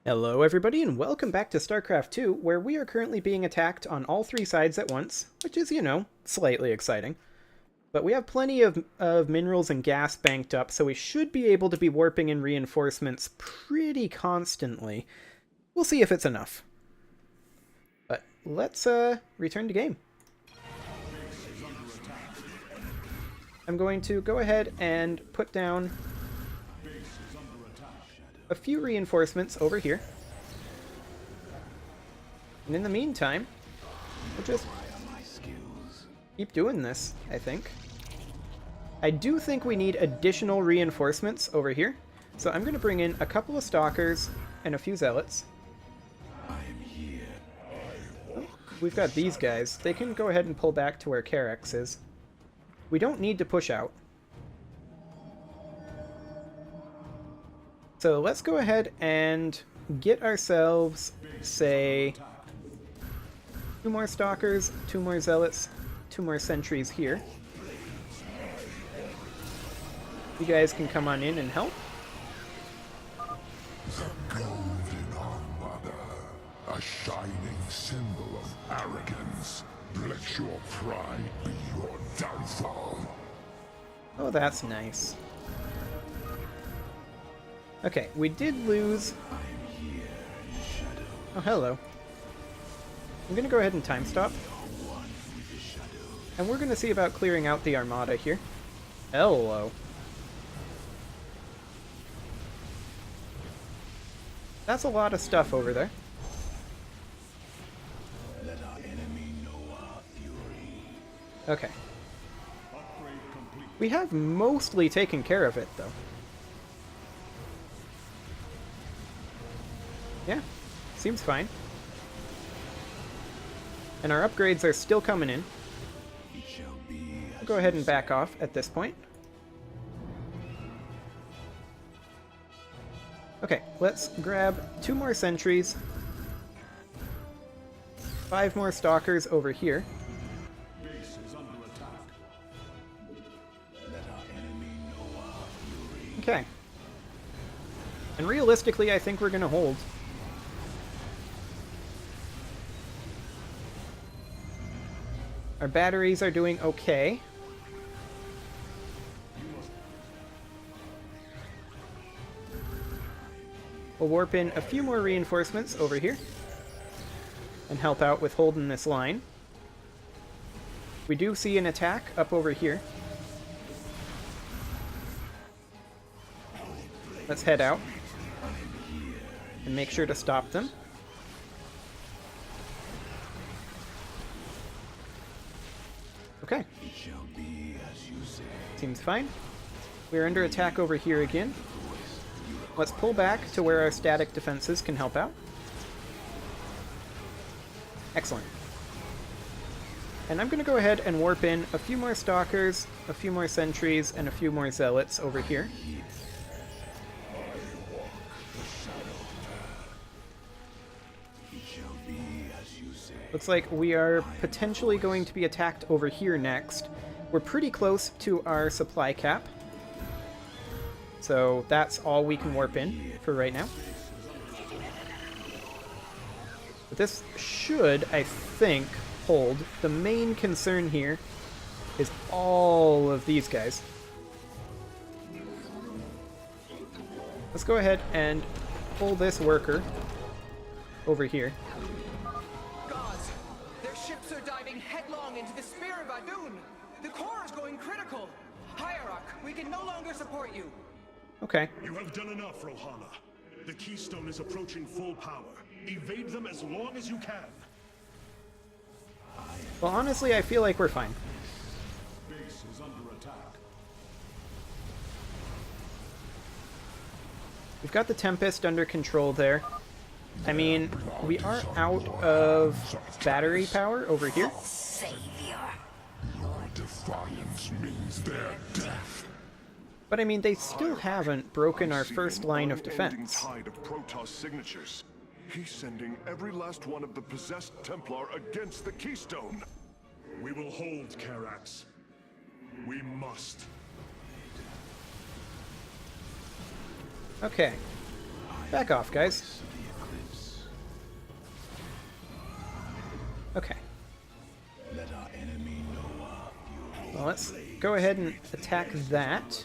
Hello everybody and welcome back to StarCraft 2, where we are currently being attacked on all three sides at once, which is, slightly exciting. But we have plenty of minerals and gas banked up, so we should be able to be warping in reinforcements pretty constantly. We'll see if it's enough. But let's return to game. I'm going to go ahead and put down a few reinforcements over here. And in the meantime, we'll just keep doing this, I think. I do think we need additional reinforcements over here. So I'm going to bring in a couple of stalkers and a few zealots. Oh, we've got these guys. They can go ahead and pull back to where Karax is. We don't need to push out. So let's go ahead and get ourselves, say, 2 more stalkers, 2 more zealots, 2 more sentries here. You guys can come on in and help. The golden armada, a shining symbol of arrogance. Let your pride be your downfall. Oh, that's nice. Okay, we did lose... Oh, hello. I'm gonna go ahead and time stop. And we're gonna see about clearing out the armada here. Hello. That's a lot of stuff over there. Let our enemy know our fury. Okay. We have mostly taken care of it, though. Yeah, seems fine. And our upgrades are still coming in. I'll go ahead and back off at this point. Okay, let's grab 2 more sentries. 5 more stalkers over here. Okay. And realistically, I think we're gonna hold. Our batteries are doing okay. We'll warp in a few more reinforcements over here and help out with holding this line. We do see an attack up over here. Let's head out and make sure to stop them. Okay. Seems fine. We're under attack over here again. Let's pull back to where our static defenses can help out. Excellent. And I'm going to go ahead and warp in a few more stalkers, a few more sentries, and a few more zealots over here. Looks like we are potentially going to be attacked over here next. We're pretty close to our supply cap. So that's all we can warp in for right now. But this should, I think, hold. The main concern here is all of these guys. Let's go ahead and pull this worker over here. Ships are diving headlong into the Spear of Adun. The core is going critical. Hierarch, we can no longer support you. Okay. You have done enough, Rohana. The Keystone is approaching full power. Evade them as long as you can. Well, honestly, I feel like we're fine. Base is under attack. We've got the Tempest under control there. I mean, we are out of battery power over here. Savior. Your defiance means their death. But I mean, they still haven't broken our first line of defense. Tide of Protoss signatures. He's sending every last one of the possessed Templar against the Keystone. We will hold Karax. We must. Okay. Back off, guys. Okay. Well, let's go ahead and attack that.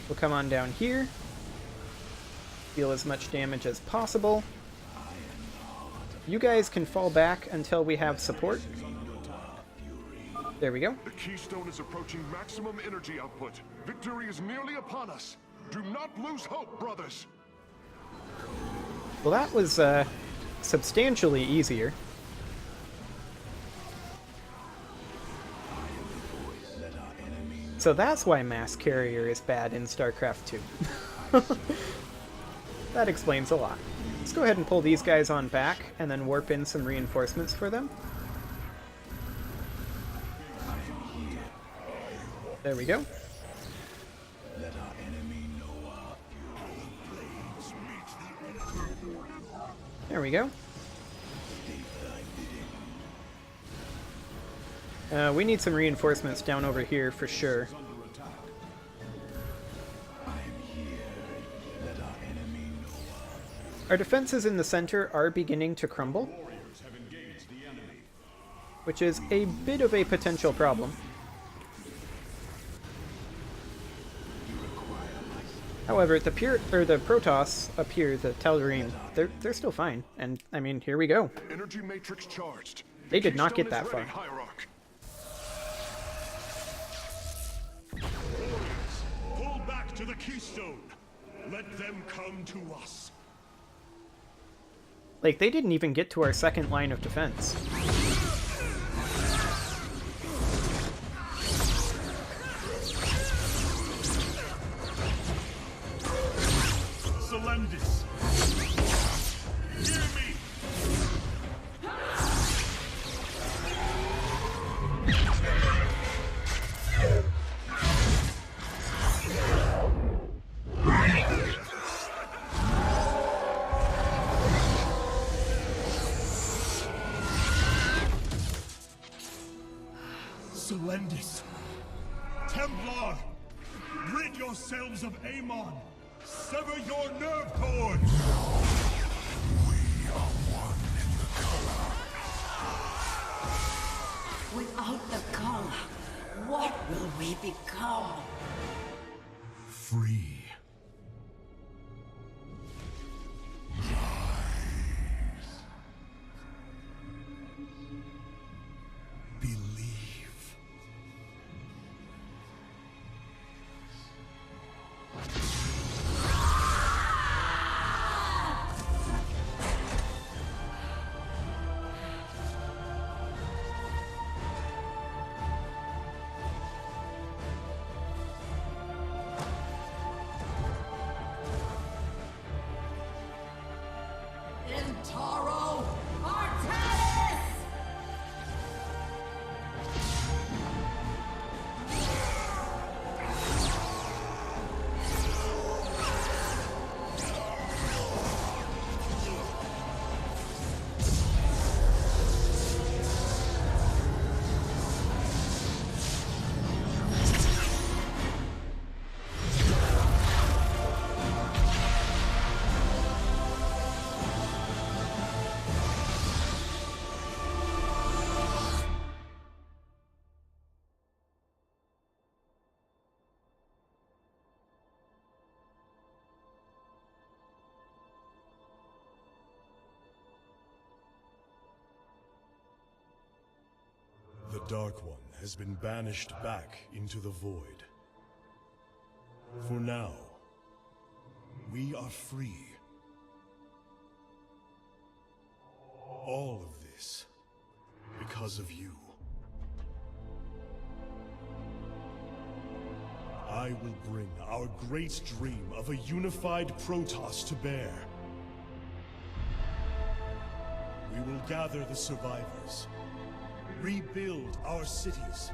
We'll come on down here. Deal as much damage as possible. You guys can fall back until we have support. There we go. The Keystone is approaching maximum energy output. Victory is nearly upon us. Do not lose hope, brothers. Well, that was substantially easier. So that's why Mass Carrier is bad in StarCraft 2. That explains a lot. Let's go ahead and pull these guys on back and then warp in some reinforcements for them. There we go. There we go. We need some reinforcements down over here for sure. Our defenses in the center are beginning to crumble, which is a bit of a potential problem. However, the Protoss up here, the Tal'Darim, they're still fine. And I mean, here we go. Energy matrix charged. They did not get that far. Hierarch. Pull back to the Keystone. Let them come to us. Like, they didn't even get to our second line of defense. Selendis. Hear me. Selendis. Templar. Rid yourselves of Amon. Sever your nerve cords! We are one in the color. Without the color, what will we become? Free. Believe. Intaro Atraitus! The Dark One has been banished back into the Void. For now, we are free. All of this because of you. I will bring our great dream of a unified Protoss to bear. We will gather the survivors, rebuild our cities.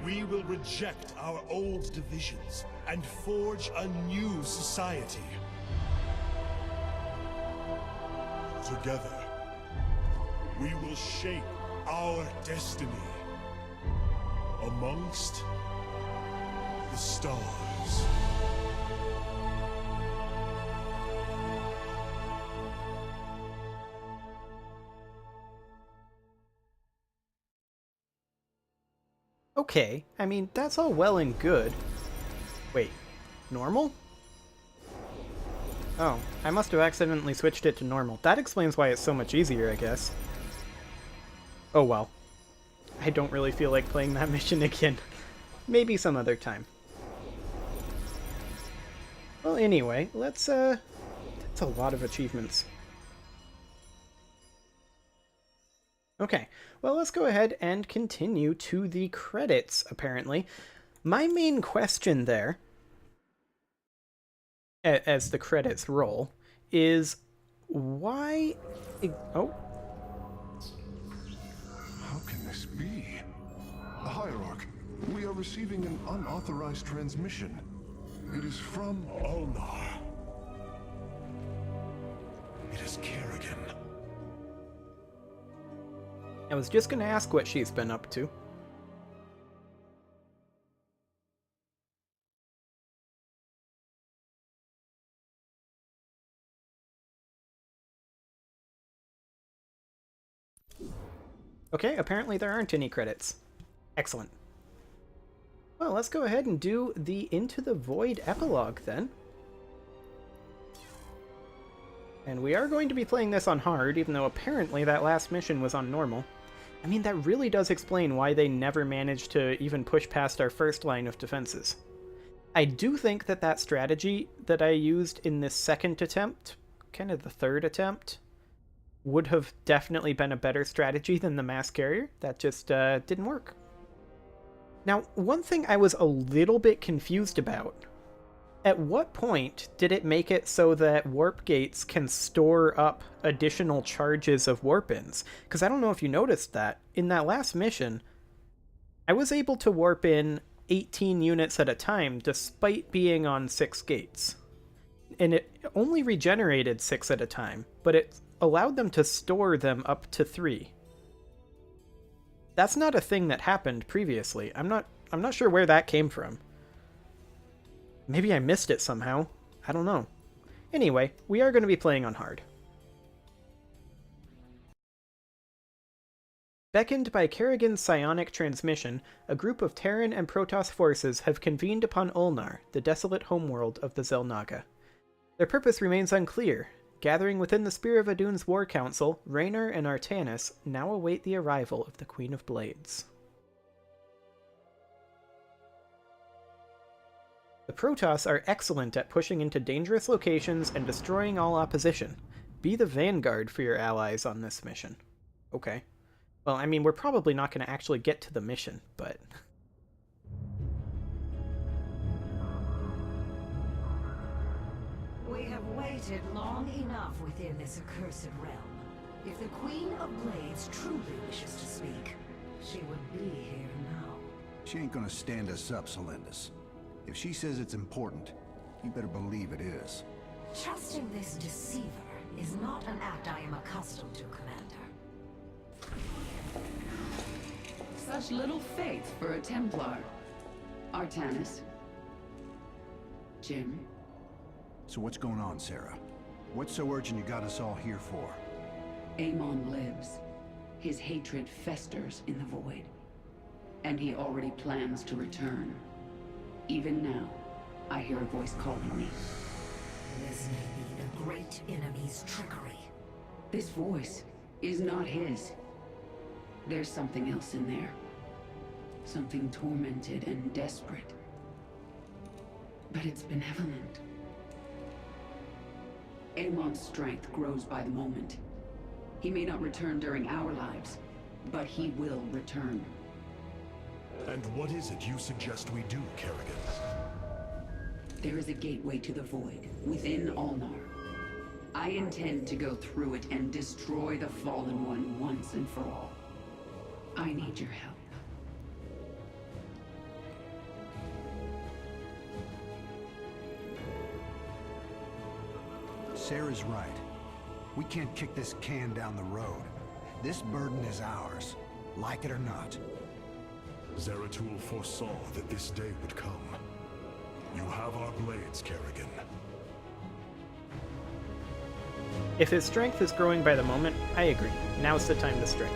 We will reject our old divisions and forge a new society. Together, we will shape our destiny amongst the stars. Okay, I mean, that's all well and good. Wait, normal? Oh, I must have accidentally switched it to normal. That explains why it's so much easier, I guess. Oh well. I don't really feel like playing that mission again. Maybe some other time. Well, anyway, let's, that's a lot of achievements. Okay, well, let's go ahead and continue to the credits, apparently. My main question there, as the credits roll, is why... Oh. How can this be? Hierarch, we are receiving an unauthorized transmission. It is from Ulnar. It is Kerrigan. I was just gonna ask what she's been up to. Okay, apparently there aren't any credits. Excellent. Well, let's go ahead and do the Into the Void epilogue then. And we are going to be playing this on hard, even though apparently that last mission was on normal. I mean, that really does explain why they never managed to even push past our first line of defenses. I do think that that strategy that I used in this second attempt, kind of the third attempt, would have definitely been a better strategy than the mass carrier. That just didn't work. Now, one thing I was a little bit confused about, at what point did it make it so that warp gates can store up additional charges of warp-ins? Because I don't know if you noticed that. In that last mission, I was able to warp in 18 units at a time despite being on 6 gates. And it only regenerated 6 at a time, but it allowed them to store them up to 3. That's not a thing that happened previously. I'm not sure where that came from. Maybe I missed it somehow. I don't know. Anyway, we are going to be playing on hard. Beckoned by Kerrigan's psionic transmission, a group of Terran and Protoss forces have convened upon Ulnar, the desolate homeworld of the Xel'Naga. Their purpose remains unclear. Gathering within the Spear of Adun's War Council, Raynor and Artanis now await the arrival of the Queen of Blades. The Protoss are excellent at pushing into dangerous locations and destroying all opposition. Be the vanguard for your allies on this mission. Okay. Well, I mean, we're probably not going to actually get to the mission, but... We have waited long enough within this accursed realm. If the Queen of Blades truly wishes to speak, she would be here now. She ain't gonna stand us up, Celendis. If she says it's important, you better believe it is. Trusting this deceiver is not an act I am accustomed to, Commander. Such little faith for a Templar. Artanis. Jim. So what's going on, Sarah? What's so urgent you got us all here for? Amon lives. His hatred festers in the void. And he already plans to return. Even now, I hear a voice calling me. This may be the great enemy's trickery. This voice is not his. There's something else in there. Something tormented and desperate. But it's benevolent. Amon's strength grows by the moment. He may not return during our lives, but he will return. And what is it you suggest we do, Kerrigan? There is a gateway to the void, within Ulnar. I intend to go through it and destroy the Fallen One once and for all. I need your help. Sarah's right. We can't kick this can down the road. This burden is ours, like it or not. Zeratul foresaw that this day would come. You have our blades, Kerrigan. If his strength is growing by the moment, I agree. Now's the time to strike.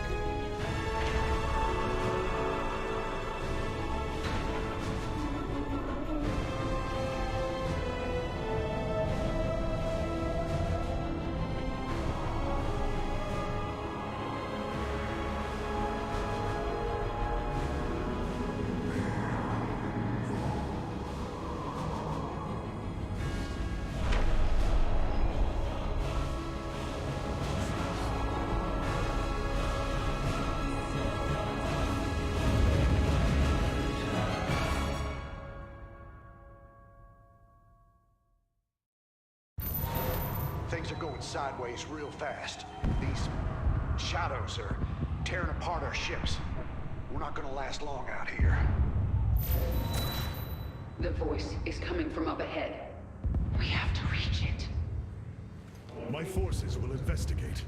Things are going sideways real fast. These shadows are tearing apart our ships. We're not gonna last long out here. The voice is coming from up ahead. We have to reach it. My forces will investigate.